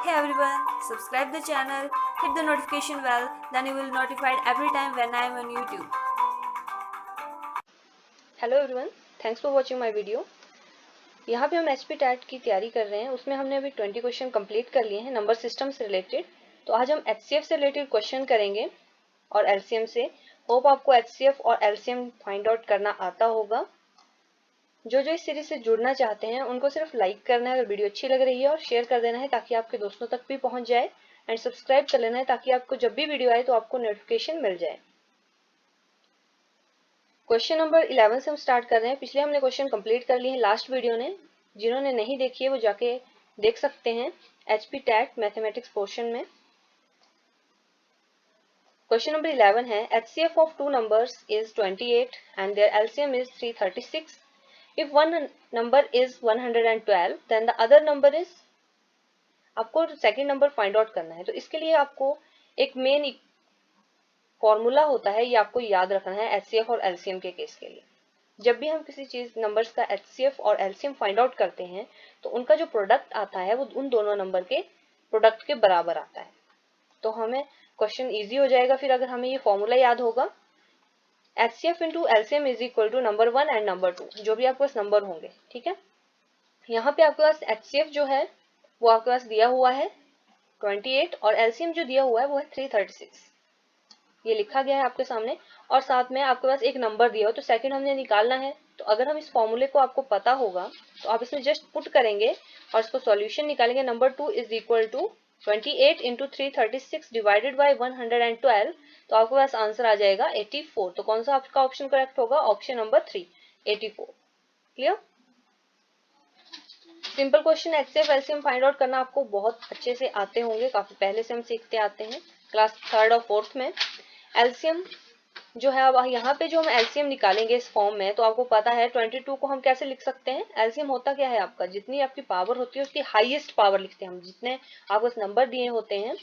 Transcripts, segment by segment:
Hey everyone, subscribe the channel, hit the notification bell, then you will notified every time when I am on YouTube. Hello everyone, thanks for watching my video. यहाँ पे हम HP TET की तैयारी कर रहे हैं। उसमें हमने अभी 20 क्वेश्चन कंप्लीट कर लिए हैं नंबर सिस्टम से रिलेटेड। तो आज हम एचसीएफ से रिलेटेड क्वेश्चन करेंगे और एलसीएम से। होप आपको एचसीएफ और एलसीएम फाइंड आउट करना आता होगा। जो इस सीरीज से जुड़ना चाहते हैं उनको सिर्फ लाइक करना है अगर वीडियो अच्छी लग रही है, और शेयर कर देना है ताकि आपके दोस्तों तक भी पहुंच जाए, एंड सब्सक्राइब कर लेना है ताकि आपको जब भी वीडियो आए तो आपको नोटिफिकेशन मिल जाए। क्वेश्चन नंबर 11 से हम स्टार्ट कर रहे हैं। पिछले हमने क्वेश्चन कंप्लीट कर लिए हैं लास्ट वीडियो ने। जिन्होंने नहीं देखी है वो जाके देख सकते हैं एचपी टैट मैथमेटिक्स पोर्शन में। क्वेश्चन नंबर 11 है, HCF of two numbers is 28 and their LCM is 336। If one number is 112 then the other number is. आपको सेकेंड नंबर फाइंड आउट करना है। तो इसके लिए आपको एक मेन फॉर्मूला होता है, ये आपको याद रखना है एचसीएफ और एलसीएम के केस के लिए। जब भी हम किसी चीज नंबर्स का एचसीएफ और एलसीएम फाइंड आउट करते हैं तो उनका जो प्रोडक्ट आता है वो उन दोनों नंबर के प्रोडक्ट के बराबर आता है। तो हमें क्वेश्चन इजी हो जाएगा फिर अगर हमें ये फॉर्मूला याद होगा। HCF into LCM is equal to number 1 and number 2, जो भी आपके पास नंबर होंगे। ठीक है, यहाँ पे आपके पास एचसीएफ जो है वो आपके पास दिया हुआ है 28 और एलसीएम जो दिया हुआ है वो है 336। ये लिखा गया है आपके सामने, और साथ में आपके पास एक नंबर दिया हो तो सेकंड हमने निकालना है। तो अगर हम इस फॉर्मूले को आपको पता होगा तो आप इसमें जस्ट पुट करेंगे और इसको सॉल्यूशन निकालेंगे। Number 2 is equal to 28 into 336 divided by 112। तो आपके पास आंसर आ जाएगा 84। तो कौन सा आपका ऑप्शन करेक्ट होगा? Option number 3, 84। Clear? Simple question HCF LCM find out करना आपको बहुत अच्छे से आते होंगे, काफी पहले से हम सीखते आते हैं क्लास 3rd और 4th में। एलसीएम जो है, अब यहाँ पे जो हम एलसीएम निकालेंगे इस फॉर्म में, तो आपको पता है 22 को हम कैसे लिख सकते हैं। एलसीएम होता क्या है आपका, जितनी आपकी पावर होती है उसकी हाईएस्ट पावर लिखते हैं हम। जितने आपको नंबर दिए होते हैं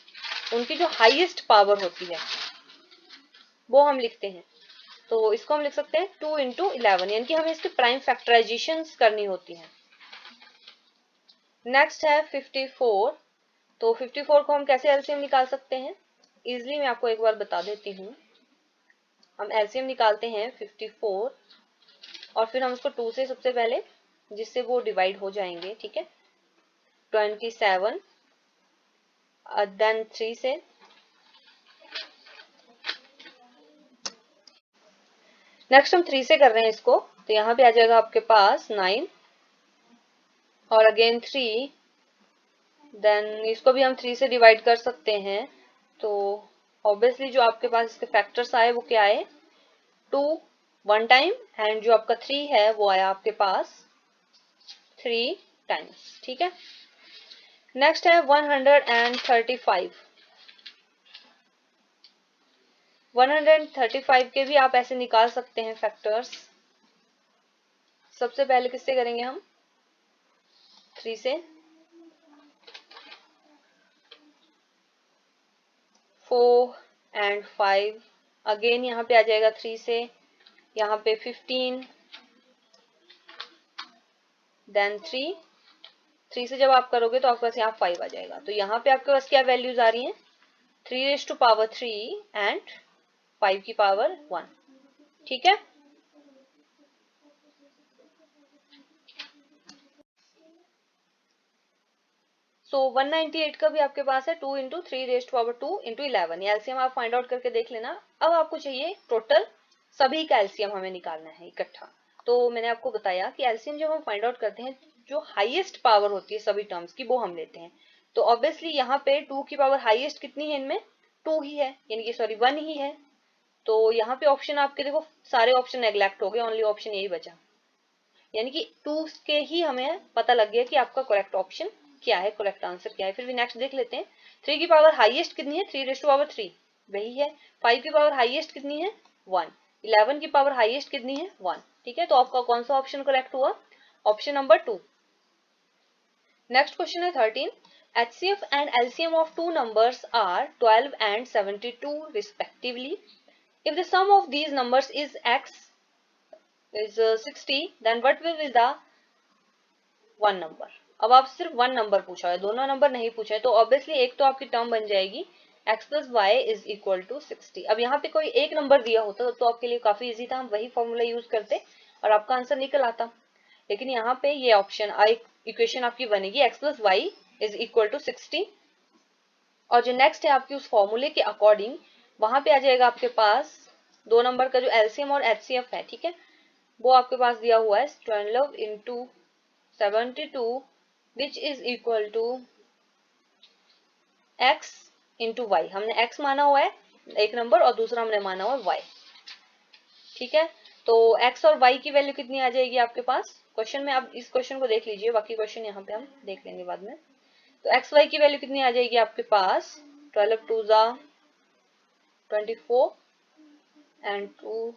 उनकी जो हाईएस्ट पावर होती है वो हम लिखते हैं। तो इसको हम लिख सकते हैं 2 इंटू 11, यानी कि हमें इसकी प्राइम फैक्टराइजेशन करनी होती है। नेक्स्ट है 54। तो 54 को हम कैसे एलसीएम निकाल सकते हैं? इजिली मैं आपको एक बार बता देती हूँ। हम एलसीएम निकालते हैं 54 और फिर हम उसको 2 से सबसे पहले, जिससे वो डिवाइड हो जाएंगे। ठीक है, 27 देन 3 से, नेक्स्ट हम 3 से कर रहे हैं इसको। तो यहाँ पे आ जाएगा आपके पास 9 और अगेन 3, देन इसको भी हम 3 से डिवाइड कर सकते हैं। तो ऑब्वियसली जो आपके पास इसके फैक्टर्स आए वो क्या आए? 2 1 टाइम, एंड जो आपका 3 है वो आया आपके पास 3 टाइम्स। ठीक है, नेक्स्ट है 135। 135 के भी आप ऐसे निकाल सकते हैं फैक्टर्स। सबसे पहले किससे करेंगे हम? 3 से। 4 एंड 5, अगेन यहाँ पे आ जाएगा 3 से, यहाँ पे 15 देन 3 से जब आप करोगे तो आपके पास यहाँ 5 आ जाएगा। तो यहाँ पे आपके पास क्या वैल्यूज आ रही हैं? 3 एंड 5 की पावर 1। ठीक है, सो 198 का भी आपके पास है 2 इंटू 3 इंटू 11। ये एलसीएम आप फाइंड आउट करके देख लेना। अब आपको चाहिए टोटल सभी का एलसीएम हमें निकालना है इकट्ठा। तो मैंने आपको बताया कि एलसीएम जब हम फाइंड आउट करते हैं जो हाईएस्ट पावर होती है सभी टर्म्स की वो हम लेते हैं। तो ऑब्वियसली यहाँ पे 2 की पावर हाईएस्ट कितनी है? इनमें 2 ही है, यानी कि सॉरी 1 ही है। तो यहाँ पे ऑप्शन आपके देखो सारे ऑप्शन नेग्लेक्ट हो गए, ओनली ऑप्शन यही बचा, यानी कि 2 के ही हमें पता लग गया कि आपका करेक्ट ऑप्शन क्या है, करेक्ट आंसर क्या है। फिर भी नेक्स्ट देख लेते हैं। 3 की पावर हाईएस्ट कितनी है? 3 वही है। 5 की पावर हाईएस्ट कितनी है? 1। 11 की पावर हाईएस्ट कितनी है? 1। ठीक है, तो आपका कौन सा ऑप्शन करेक्ट हुआ? Option number 2। नेक्स्ट क्वेश्चन है 13। HCF and LCM of two numbers are 12 and 72 respectively. If the sum of these numbers is x is 60, then what will be the one number? अब आप सिर्फ one number पूछा है, दोनों number नहीं पूछे, तो ऑब्वियसली एक तो आपकी टर्म बन जाएगी x plus y is equal to 60। अब यहाँ पे कोई एक नंबर दिया होता तो आपके लिए काफी इजी था, हम वही फॉर्मूला यूज करते और आपका आंसर निकल आता। लेकिन यहाँ पे ये ऑप्शन इक्वेशन आपकी बनेगी x plus y is equal to 60, और जो नेक्स्ट है आपकी उस फॉर्मूले के अकॉर्डिंग वहां पे आ जाएगा आपके पास दो नंबर का जो एलसीएम और एचसीएफ है, ठीक है, वो आपके पास दिया हुआ है 12 into 72 which is equal to x into y. हमने x माना हुआ है एक नंबर और दूसरा हमने माना हुआ है y, ठीक है। तो x और y की वैल्यू कितनी आ जाएगी आपके पास क्वेश्चन में, आप इस क्वेश्चन को देख लीजिए, बाकी क्वेश्चन यहाँ पे हम देख लेंगे बाद में। तो एक्स वाई की वैल्यू कितनी आ जाएगी आपके पास 12 टू ज़ा 24 एंड 2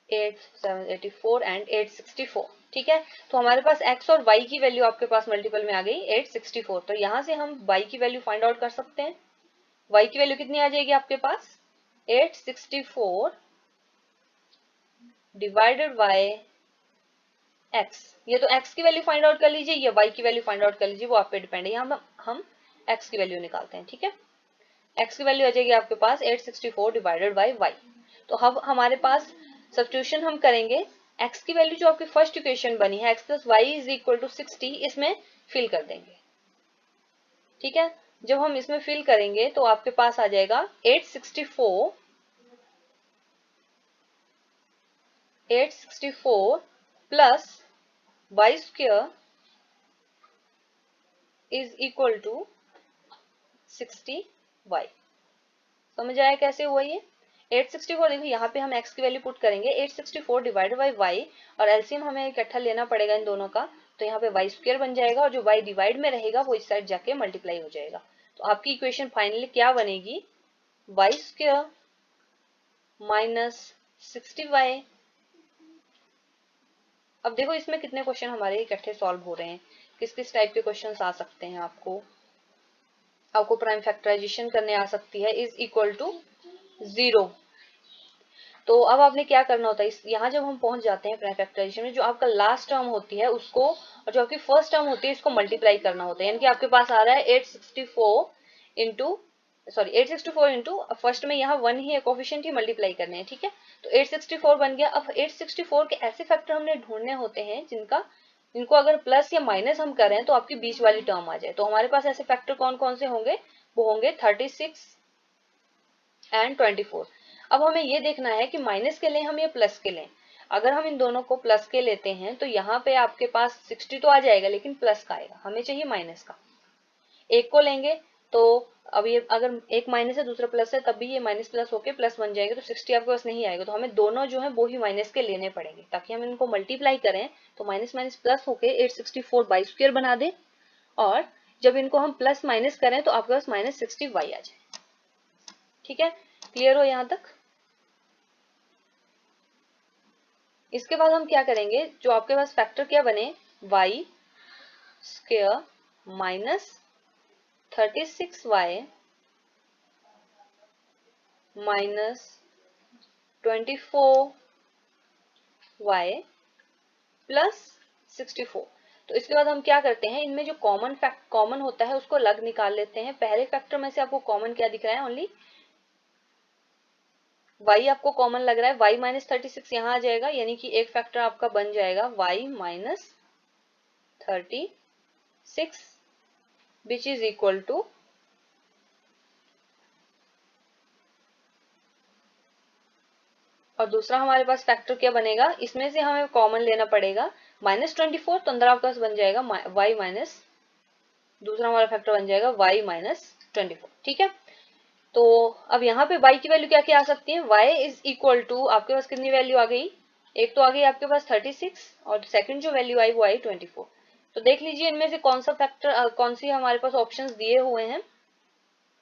8 7 84 एंड 864, ठीक है। तो हमारे पास x और y की वैल्यू आपके पास मल्टीपल में आ गई 864। तो यहाँ से हम y की वैल्यू फाइंड आउट कर सकते हैं। y की वैल्यू कितनी आ जाएगी आपके पास 864 डिवाइडेड बाय x। ये तो x की वैल्यू फाइंड आउट कर लीजिए, या y की वैल्यू फाइंड आउट कर लीजिए, वो आप पे डिपेंड है। यहाँ हम x की वैल्यू निकालते हैं, ठीक है। x की वैल्यू आ जाएगी आपके पास 864 डिवाइडेड बाय y। तो अब हमारे पास सब्स्टिट्यूशन हम करेंगे, x की वैल्यू जो आपकी फर्स्ट इक्वेशन बनी है x plus y is equal to 60, इसमें फिल कर देंगे, ठीक है। जब हम इसमें फिल करेंगे तो आपके पास आ जाएगा 864 plus y square is equal to 60y। समझ आया कैसे हुआ ये 864। देखो यहाँ पे हम x की वैल्यू पुट करेंगे 864 डिवाइडेड बाय y, और एलसीएम हमें इकट्ठा लेना पड़ेगा इन दोनों का, तो यहाँ पे y स्क्वायर बन जाएगा, और जो y डिवाइड में रहेगा वो इस साइड जाके मल्टीप्लाई हो जाएगा। तो आपकी इक्वेशन फाइनली क्या बनेगी y स्क्वायर माइनस 60y। अब देखो इसमें कितने क्वेश्चन हमारे इकट्ठे सॉल्व हो रहे हैं, किस किस टाइप के क्वेश्चन आ सकते हैं। आपको प्राइम फैक्टराइजेशन करने आ सकती है इज इक्वल टू 0। तो अब आपने क्या करना होता है, यहाँ जब हम पहुंच जाते हैं प्राइम फैक्टराइजेशन में, जो आपका लास्ट टर्म होती है उसको और जो आपकी फर्स्ट टर्म होती है इसको मल्टीप्लाई करना होता है। यानी कि आपके पास आ रहा है 864 इंटू फर्स्ट में यहाँ 1 ही है कोफिशिएंट ही मल्टीप्लाई करने हैं, ठीक है। तो 864 बन गया। अब 864 के ऐसे फैक्टर हमने ढूंढने होते हैं जिनको अगर प्लस या माइनस हम करें तो आपकी बीच वाली टर्म आ जाए। तो हमारे पास ऐसे फैक्टर कौन कौन से होंगे, वो होंगे 36 एंड 24। अब हमें ये देखना है कि माइनस के लें हम या प्लस के लें। अगर हम इन दोनों को प्लस के लेते हैं तो यहाँ पे आपके पास 60 तो आ जाएगा, लेकिन प्लस का आएगा, हमें चाहिए माइनस का। एक को लेंगे तो अब ये अगर एक माइनस है दूसरा प्लस है, तब भी ये माइनस प्लस होके प्लस बन जाएगा, तो 60 आपके पास नहीं आएगा। तो हमें दोनों जो है वो ही माइनस के लेने पड़ेंगे, ताकि हम इनको मल्टीप्लाई करें तो माइनस माइनस प्लस होके 864 बाई स्क्वायर बना दे, और जब इनको हम प्लस माइनस करें तो आपके पास माइनस 60y आ जाए। ठीक है, क्लियर हो यहाँ तक। इसके बाद हम क्या करेंगे, जो आपके पास फैक्टर क्या बने, y square minus 36y minus 24y plus 64। तो इसके बाद हम क्या करते हैं, इनमें जो कॉमन होता है उसको अलग निकाल लेते हैं। पहले फैक्टर में से आपको कॉमन क्या दिख रहा है, ओनली y आपको कॉमन लग रहा है, y माइनस 36 यहाँ आ जाएगा, यानी कि एक फैक्टर आपका बन जाएगा y minus 36 which is equal to और दूसरा हमारे पास फैक्टर क्या बनेगा, इसमें से हमें कॉमन लेना पड़ेगा माइनस 24, तो अंदर आपके पास बन जाएगा y माइनस, दूसरा हमारा फैक्टर बन जाएगा y माइनस 24। ठीक है, तो अब यहाँ पे y की वैल्यू क्या क्या आ सकती है, y इज इक्वल टू आपके पास कितनी वैल्यू आ गई, एक तो आ गई आपके पास 36 और सेकंड जो वैल्यू आई वो आई 24। तो देख लीजिए इनमें से कौन सा फैक्टर कौन सी हमारे पास ऑप्शंस दिए हुए हैं।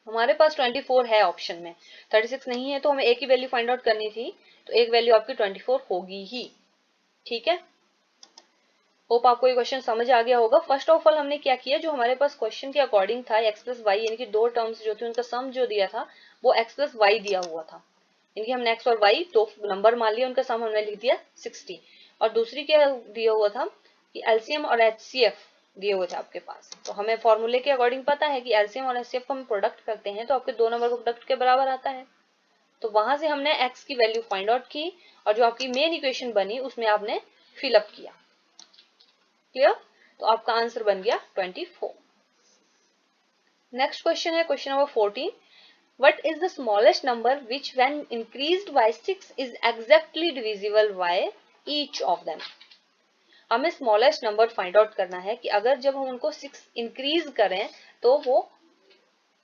हमारे पास 24 है ऑप्शन में, 36 नहीं है, तो हमें एक ही वैल्यू फाइंड आउट करनी थी, तो एक वैल्यू आपकी 24 होगी ही। ठीक है, होप आपको ये क्वेश्चन समझ आ गया होगा। फर्स्ट ऑफ ऑल हमने क्या किया, जो हमारे पास क्वेश्चन के अकॉर्डिंग था x प्लस वाई, यानी कि दो टर्म्स जो थे उनका सम जो दिया था वो x प्लस वाई दिया हुआ था, यानी कि हमने x और y दो नंबर मान लिया, उनका सम हमने लिख दिया 60। और दूसरी क्या दिया हुआ था कि एलसीएम और एचसीएफ दिए हुए थे आपके पास। तो हमें फॉर्मूले के अकॉर्डिंग पता है कि एलसीएम और एचसीएफ को हम प्रोडक्ट करते हैं तो आपके दो नंबर को प्रोडक्ट के बराबर आता है। तो वहां से हमने x की वैल्यू फाइंड आउट की और जो आपकी मेन इक्वेशन बनी उसमें आपने फिलअप किया। क्लियर? तो आपका आंसर बन गया 24। नेक्स्ट क्वेश्चन है question number 14। What is the smallest number which when increased by 6 is exactly divisible by each of them? हमें स्मॉलेस्ट नंबर फाइंड आउट करना है कि अगर जब हम उनको 6 इंक्रीज करें तो वो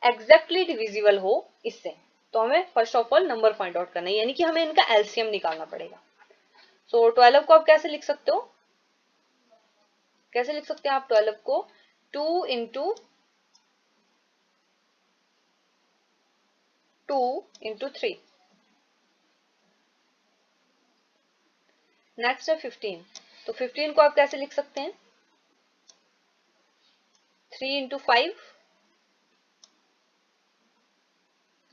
एग्जैक्टली डिविजिबल हो इससे। तो हमें first of all number find out करना है, यानी कि हमें इनका एलसीएम निकालना पड़ेगा। सो 12 को आप कैसे लिख सकते हो? कैसे लिख सकते हैं आप 12 को? 2 इंटू 3। नेक्स्ट है 15। तो 15 को आप कैसे लिख सकते हैं? 3 इंटू 5।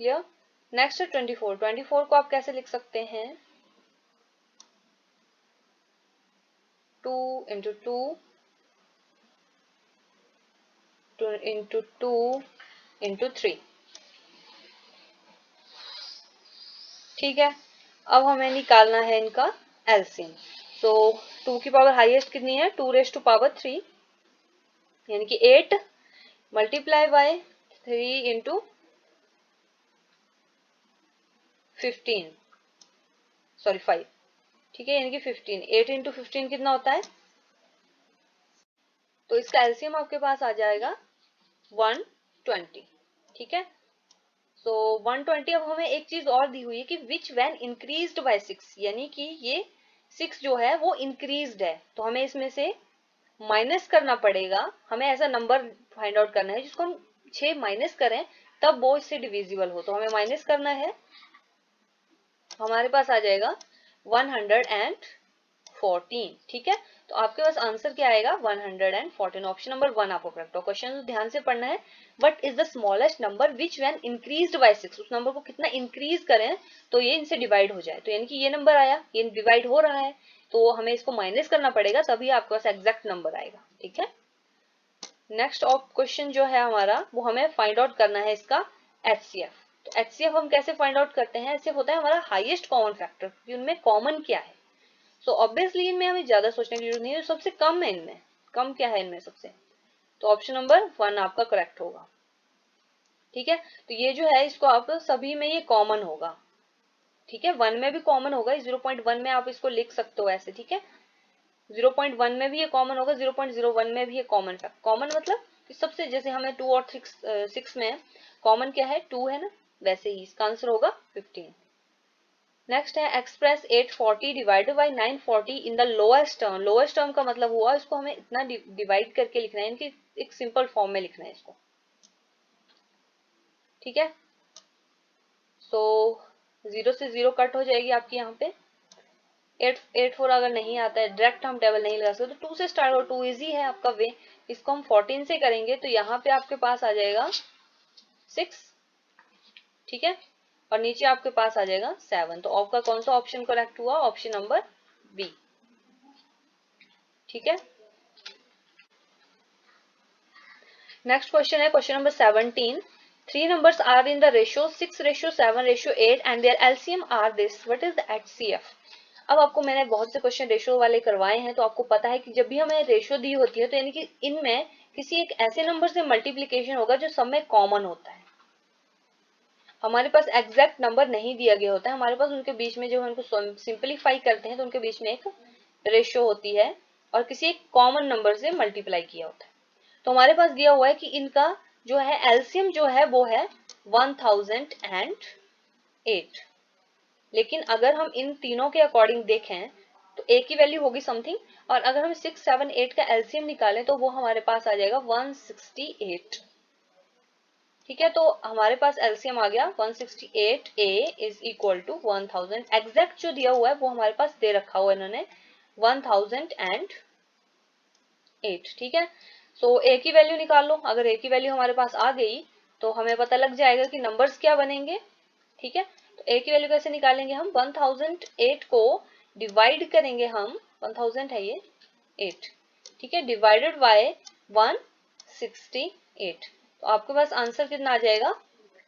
क्लियर? नेक्स्ट है 24। 24 को आप कैसे लिख सकते हैं? 2 इंटू 2 इंटू 2 इंटू 3। ठीक है, अब हमें निकालना है इनका एलसीएम। तो 2 की पावर हाईएस्ट कितनी है? 2 रेज़ टू पावर 3, यानी कि 8 मल्टीप्लाई बाय 3 इंटू 15, सॉरी 5। ठीक है, यानी कि 15। 8 इंटू 15 कितना होता है? तो इसका एलसीएम आपके पास आ जाएगा 120। ठीक है, सो 120। अब हमें एक चीज और दी हुई है कि विच व्हेन इंक्रीज्ड बाय 6, यानी कि ये 6 जो है वो इंक्रीज्ड है, तो हमें इसमें से माइनस करना पड़ेगा। हमें ऐसा नंबर फाइंड आउट करना है जिसको हम 6 माइनस करें तब वो इससे डिविजिबल हो। तो हमें माइनस करना है, हमारे पास आ जाएगा 114। ठीक है, तो आपके पास आंसर क्या आएगा? 114। ऑप्शन नंबर 1 आपको करेक्ट हो। क्वेश्चन तो ध्यान से पढ़ना है। What is the smallest number which when increased by 6, उस नंबर को कितना इंक्रीज करें तो ये इनसे डिवाइड हो जाए। तो यानी कि ये नंबर आया, ये डिवाइड हो रहा है, तो हमें इसको माइनस करना पड़ेगा तभी आपके पास एग्जैक्ट नंबर आएगा। ठीक है, नेक्स्ट क्वेश्चन जो है हमारा वो हमें फाइंड आउट करना है इसका एचसीएफ। तो एचसीएफ हम कैसे फाइंड आउट करते हैं? एचसीएफ होता है हमारा हाईएस्ट कॉमन फैक्टर, क्योंकि उनमें कॉमन क्या है। सो ऑब्वियसली इनमें हमें ज्यादा सोचने की जरूरत नहीं है, सबसे कम है इनमें। कम क्या है इनमें सबसे? तो ऑप्शन नंबर 1 आपका करेक्ट होगा। ठीक है, तो ये जो है इसको आप सभी में ये कॉमन होगा। ठीक है, 1 में भी कॉमन होगा, 0.1 में आप इसको लिख सकते हो ऐसे। ठीक है, 0.1 में भी ये कॉमन होगा, 0.01 में भी ये कॉमन फैक्ट। कॉमन मतलब कि सबसे, जैसे हमें 2 और 6 में कॉमन क्या है? 2 है ना, वैसे ही इसका आंसर होगा 15। नेक्स्ट है express 840 divided by 940 in the lowest term. Lowest term का मतलब हुआ इसको हमें इतना डिवाइड करके लिखना है, इनकी एक सिंपल फॉर्म में लिखना है इसको। ठीक है, सो 0 से 0 कट हो जाएगी आपकी यहाँ पे। 8 4 अगर नहीं आता है, डायरेक्ट हम टेबल नहीं लगा सकते, तो 2 से स्टार्ट हो। 2 इजी है आपका वे। इसको हम 14 से करेंगे तो यहाँ पे आपके पास आ जाएगा 6। ठीक है, और नीचे आपके पास आ जाएगा 7। तो आपका कौन सा ऑप्शन करेक्ट हुआ? Option number B. ठीक है, नेक्स्ट क्वेश्चन है question number 17। 3 numbers are in the ratio 6:7:8 and their LCM are this. What is the HCF? अब आपको मैंने बहुत से क्वेश्चन रेशियो वाले करवाए हैं, तो आपको पता है कि जब भी हमें रेशियो दी होती है तो यानी कि इनमें किसी एक ऐसे नंबर से मल्टीप्लीकेशन होगा जो सब में कॉमन होता है। हमारे पास एग्जैक्ट नंबर नहीं दिया गया होता है, हमारे पास उनके बीच में जो हम उनको सिंपलीफाई करते हैं तो उनके बीच में एक रेशियो होती है और किसी एक कॉमन नंबर से मल्टीप्लाई किया होता है। तो हमारे पास दिया हुआ है कि इनका जो है एलसीएम जो है वो है 1008। लेकिन अगर हम इन तीनों के अकॉर्डिंग देखें तो ए की वैल्यू होगी समथिंग, और अगर हम 6 7 8 का एलसीएम निकालें तो वो हमारे पास आ जाएगा 168। ठीक है, तो हमारे पास एलसीएम आ गया 168। ए इज इक्वल टू 1000। एग्जैक्ट जो दिया हुआ है वो हमारे पास दे रखा हुआ है इन्होंने 1008। ठीक है, सो ए की वैल्यू निकाल लो। अगर ए की वैल्यू हमारे पास आ गई तो हमें पता लग जाएगा कि नंबर्स क्या बनेंगे। ठीक है, तो ए की वैल्यू कैसे निकालेंगे हम? 1008 को डिवाइड करेंगे हम, 1000 है ये 8। ठीक है, डिवाइडेड बाय 168। तो आपके पास आंसर कितना आ जाएगा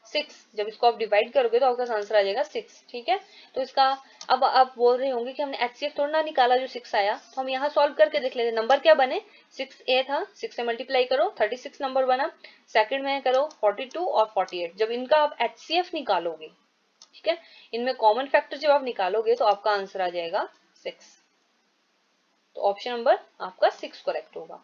6। जब इसको आप डिवाइड करोगे तो आपका आंसर आ जाएगा 6। ठीक है, तो इसका अब आप बोल रहे होंगे कि हमने HCF थोड़ा ना निकाला जो 6 आया, तो हम यहाँ सॉल्व करके देख लेते। नंबर क्या बने, 6A था, 6 से मल्टीप्लाई करो 36 नंबर बना, सेकंड में करो 42 और 48। जब इनका आप HCF निकालोगे, ठीक है, इनमें कॉमन फैक्टर जब आप निकालोगे तो आपका आंसर आ जाएगा 6। तो ऑप्शन नंबर आपका 6 करेक्ट होगा।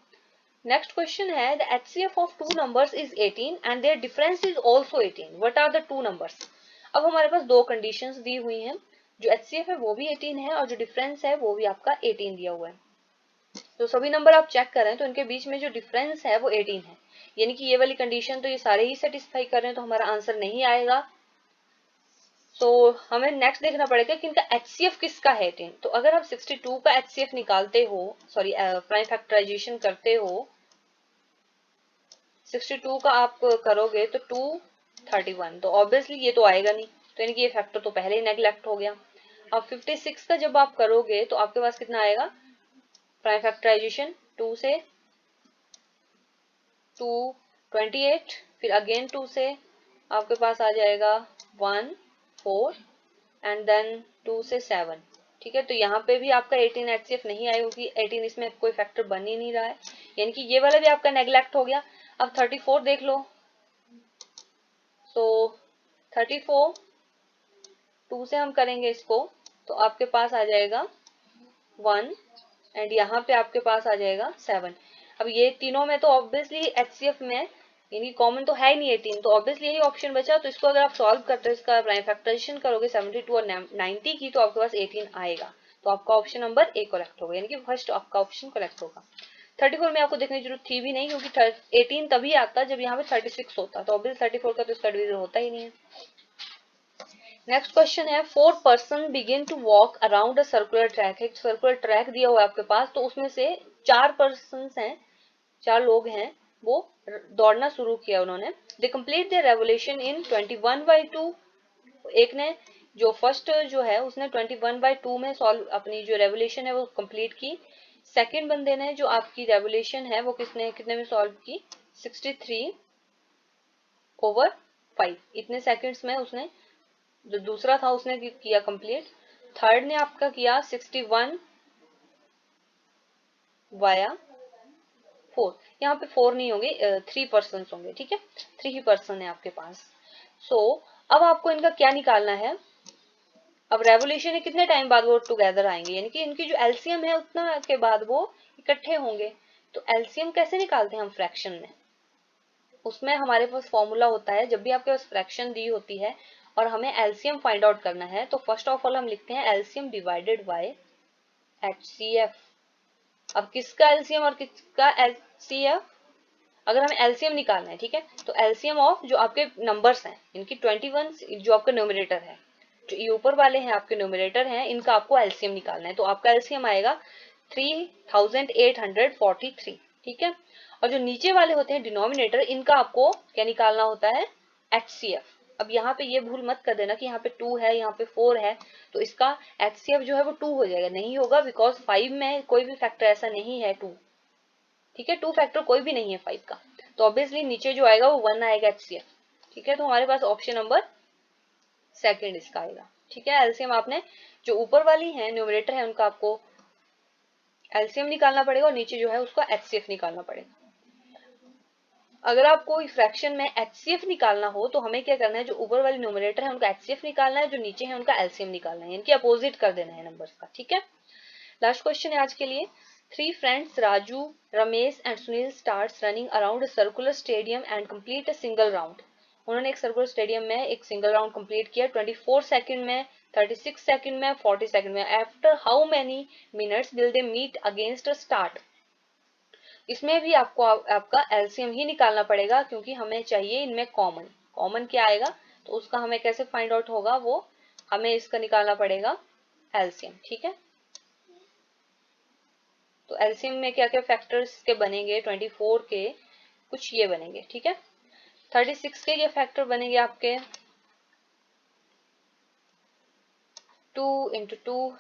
नेक्स्ट क्वेश्चन है the HCF of two numbers is 18 and their difference is also 18, what are the two numbers. अब हमारे पास दो कंडीशंस दी हुई हैं, जो HCF है वो भी 18 है और जो डिफरेंस है वो भी आपका 18 दिया हुआ है। तो सभी नंबर आप चेक करें तो इनके बीच में जो डिफरेंस है वो 18 है, यानी कि ये वाली कंडीशन तो ये सारे ही सेटिस्फाई कर रहे हैं, तो हमारा आंसर नहीं आएगा। तो हमें नेक्स्ट देखना पड़ेगा कि इनका HCF किसका है 18। तो अगर आप 62 का HCF निकालते हो, सॉरी प्राइम फैक्टराइजेशन करते हो, 62 का आप करोगे तो 231, तो ऑब्वियसली ये तो आएगा नहीं, तो यानी कि ये फैक्टर तो पहले ही नेग्लेक्ट हो गया। अब 56 का जब आप करोगे तो आपके पास कितना आएगा, प्राइम फैक्टराइजेशन 2 से 228, फिर अगेन 2 से आपके पास आ जाएगा 1 4 एंड देन 2 से 7। ठीक है, तो यहाँ पे भी आपका 18 HCF नहीं आएगा क्योंकि 18 इसमें कोई फैक्टर बन ही नहीं रहा है, यानी कि ये वाला भी आपका नेग्लेक्ट हो गया। अब 34 देख लो, तो 34 2 से हम करेंगे इसको तो आपके पास आ जाएगा 1 एंड यहाँ पे आपके पास आ जाएगा 7। अब ये तीनों में तो ऑब्वियसली HCF में यानी कॉमन तो है ही नहीं 18, तो ऑब्वियसली यही ऑप्शन बचा। तो इसको अगर आप सॉल्व करते हो, इसका प्राइम फैक्टराइजेशन करोगे 72 और 90 की, तो आपके पास 18 आएगा। तो आपका ऑप्शन नंबर ए करेक्ट होगा, यानी कि फर्स्ट आपका ऑप्शन करेक्ट होगा। 34 में आपको देखने की जरूरत थी भी नहीं क्योंकि 18 तभी आता जब यहाँ पे 36 होता, तो ऑब्वियसली 34 का तो इसका डिवीजन होता ही नहीं है। नेक्स्ट क्वेश्चन है 4 person begin to walk around a circular track. एक सर्कुलर ट्रैक दिया हुआ है आपके पास, तो उसमें से 4 पर्सन हैं, 4 लोग हैं, वो दौड़ना शुरू किया उन्होंने। They complete their revolution in 21/2। एक ने जो फर्स्ट जो है उसने 21/2 में सॉल्व अपनी जो रेवोल्यूशन है वो कंप्लीट की। सेकंड बंदे ने जो आपकी रेवोल्यूशन है वो कितने में सॉल्व की, 63/5 इतने सेकंड्स में उसने, जो दूसरा था उसने किया कंप्लीट। थर्ड ने आपका किया 61/4। यहाँ पे 4 नहीं होंगे, 3 पर्सन होंगे, ठीक है, 3 ही पर्सन है आपके पास। अब आपको इनका क्या निकालना है। अब रेवोल्यूशन है, कितने टाइम बाद वो टुगेदर आएंगे, यानी कि इनकी जो एलसीएम है उतना के बाद वो इकट्ठे होंगे। तो एलसीएम कैसे निकालते हैं हम फ्रैक्शन में, उसमें हमारे पास फॉर्मूला होता है। जब भी आपके पास फ्रैक्शन दी होती है और हमें एलसीएम फाइंड आउट करना है, तो फर्स्ट ऑफ ऑल हम लिखते हैं एलसीएम डिवाइडेड बाय HCF। अब किसका एलसीएम और किसका HCF, अगर हमें एलसीएम निकालना है, ठीक है, तो एलसीएम ऑफ जो आपके नंबर्स हैं इनकी 21 जो आपका न्यूमरेटर है, जो ये ऊपर वाले हैं आपके न्यूमरेटर हैं, इनका आपको एलसीएम निकालना है। तो आपका एलसीएम आएगा 3843, ठीक है। और जो नीचे वाले होते हैं डिनोमिनेटर, इनका आपको क्या निकालना होता है, HCF। अब यहाँ पे ये भूल मत कर देना कि यहाँ पे 2 है, यहाँ पे 4 है, तो इसका HCF जो है वो 2 हो जाएगा, नहीं होगा, बिकॉज 5 में कोई भी फैक्टर ऐसा नहीं है 2, ठीक है, 2 फैक्टर कोई भी नहीं है 5 का, तो ऑब्वियसली नीचे जो आएगा वो 1 आएगा HCF, ठीक है। तो हमारे पास ऑप्शन नंबर सेकंड इसका आएगा, ठीक है। एलसीएम आपने जो ऊपर वाली है न्यूमरेटर है उनका आपको एलसीएम निकालना पड़ेगा और नीचे जो है उसका HCF निकालना पड़ेगा। अगर आपको फ्रैक्शन में HCF निकालना हो तो हमें क्या करना है, जो ऊपर वाली न्यूमरेटर है उनका HCF निकालना है, जो नीचे है उनका एलसीएम निकालना है, इनकी अपोजिट कर देना है नंबर्स का, ठीक है। लास्ट क्वेश्चन है आज के लिए। 3 friends Raju, Ramesh and Sunil starts running around a circular stadium and complete a single round. उन्होंने एक सर्कुलर स्टेडियम में एक सिंगल राउंड कंप्लीट किया 24 सेकंड में, 36 सेकंड में, 40 सेकंड में। After how many minutes will they meet against a start. इसमें भी आपको आपका एलसीएम ही निकालना पड़ेगा क्योंकि हमें चाहिए इनमें कॉमन क्या आएगा, तो उसका हमें कैसे फाइंड आउट होगा, वो हमें इसका निकालना पड़ेगा एलसीएम, ठीक है। तो एलसीएम में क्या क्या फैक्टर्स के बनेंगे, 24 के कुछ ये बनेंगे, ठीक है। 36 के ये फैक्टर बनेंगे आपके 2 × 2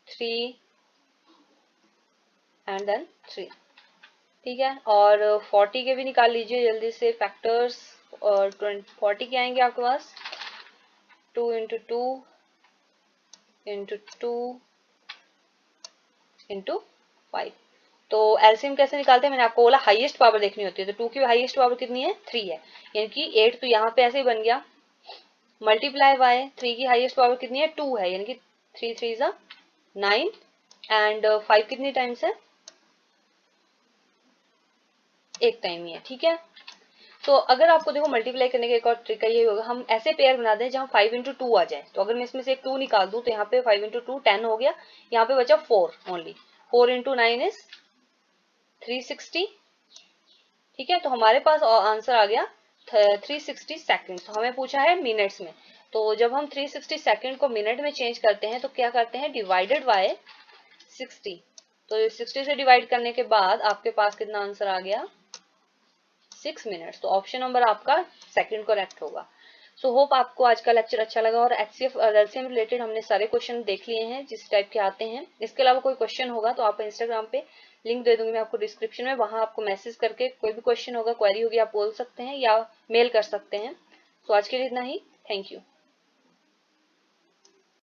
3 3 एंड देन 3, ठीक है। और 40 के भी निकाल लीजिए जल्दी से फैक्टर्स। और 40 के आएंगे आपके पास 2 इंटू 2 इंटू 2 इंटू 5। तो एलसीएम कैसे निकालते हैं, मैंने आपको बोला हाईएस्ट पावर देखनी होती है, तो 2 की हाईएस्ट पावर कितनी है 3 है, यानी कि 8 तो यहाँ पे ऐसे ही बन गया, मल्टीप्लाई बाय 3 की हाईएस्ट पावर कितनी है 2 है, यानी कि 3 3 जा 9 एंड 5 कितनी टाइम्स है, एक टाइम ही है, ठीक है। तो अगर आपको देखो मल्टीप्लाई करने का एक और तरीका ये होगा, हम ऐसे पेयर बना दें जहाँ 5 इंटू 2 आ जाए, तो अगर मैं इसमें से एक 2 निकाल दूं तो यहाँ पे 5 इंटू 2 10 हो गया, यहाँ पे बचा 4 ओनली, 4 इंटू 9 इज 360, ठीक है। तो हमारे पास आंसर आ गया 360 सेकेंड। तो हमें पूछा है मिनट्स में, तो जब हम 360 सेकेंड को मिनट में चेंज करते हैं तो क्या करते हैं, डिवाइडेड बाय 60। तो 60 से डिवाइड करने के बाद आपके पास कितना आंसर आ गया 6 मिनट्स। तो ऑप्शन नंबर आपका सेकंड करेक्ट होगा। सो होप आपको आज का लेक्चर अच्छा लगा, और एचसीएफ और एलसीएम रिलेटेड हमने सारे क्वेश्चन देख लिए हैं जिस टाइप के आते हैं। इसके अलावा कोई क्वेश्चन होगा तो आप इंस्टाग्राम पे लिंक दे दूंगी मैं आपको डिस्क्रिप्शन में, वहां आपको मैसेज करके कोई भी क्वेश्चन होगा, क्वेरी होगी, आप बोल सकते हैं या मेल कर सकते हैं। तो आज के लिए इतना ही, थैंक यू।